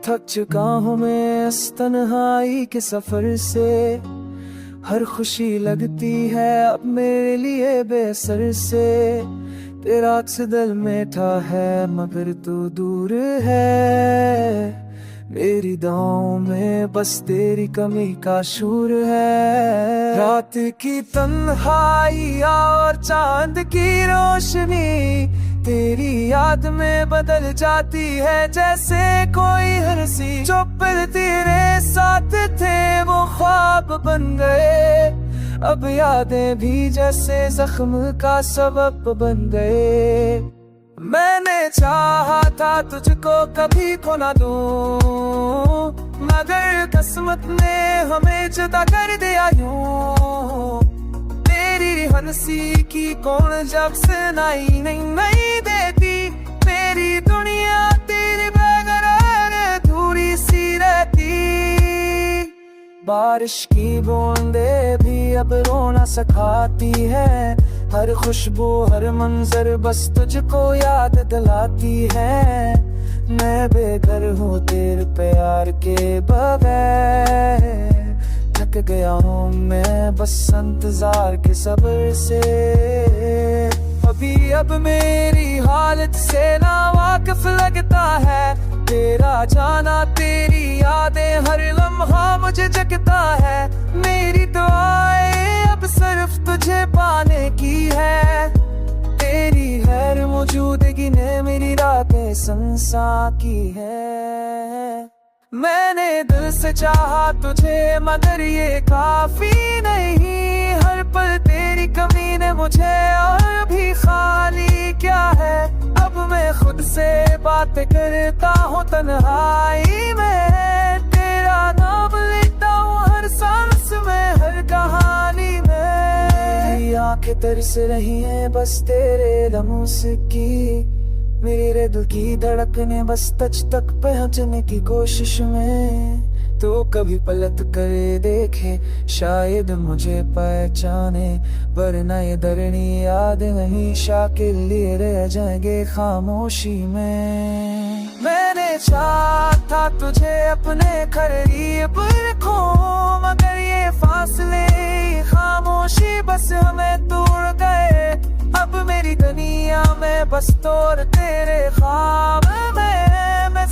थक चुका हूँ मैं इस तन्हाई के सफर से। हर खुशी लगती है अब मेरे लिए बेसर से। तेरा अक्स दिल में था है मगर तू दूर है। मेरी दुआओं में बस तेरी कमी का शूर है। रात की तन्हाई और चांद की रोशनी तेरी याद में बदल जाती है जैसे कोई हंसी। जो पल तेरे साथ थे वो ख्वाब बन गए। अब यादें भी जैसे जख्म का सबब बन गए। मैंने चाहा था तुझको कभी खो ना दूं, मगर किस्मत ने हमें जुदा कर दिया यूं। तेरी हंसी की कौन जब सुनाई नहीं देती। मेरी दुनिया तेरे बगैर अधूरी सी रहती। बारिश की बूंदे भी अब रोना सिखाती है। हर खुशबू हर मंजर बस तुझको याद दिलाती है। मैं बेघर हूँ तेरे प्यार के बगैर। थक गया हूँ मैं बस इंतजार के सब्र से। अभी अब मेरी हालत से ना वाकिफ लगता है। तेरा जाना तेरी यादें हर लम्हा मुझे जगता है। मेरी दुआएं अब सिर्फ तुझे पाने की है। तेरी गैर मौजूदगी ने मेरी रातें संसा की है। मैंने दिल से चाहा तुझे मगर ये काफी नहीं। हर पल तेरी कमी ने मुझे और भी खाली क्या है। अब मैं खुद से बात करता हूँ तन्हाई में। तेरा नाम लिखता हूँ हर सांस में हर कहानी में। तेरी आंखें तरस रही हैं बस तेरे लम्हों से की। मेरे दिल की धड़कने बस तुझ तक पहुंचने की कोशिश में। तो कभी पलट कर देखे शायद मुझे पहचाने। वरना ये दरनी याद नहीं शाकिल लिए रह जाएंगे खामोशी में। मैंने चाहा था तुझे अपने करीब रखूं, मगर ये फासले खामोशी बस हमें तोड़ गए। अब मेरी दुनिया में बस तोड़ तेरे ख्वाब में मैं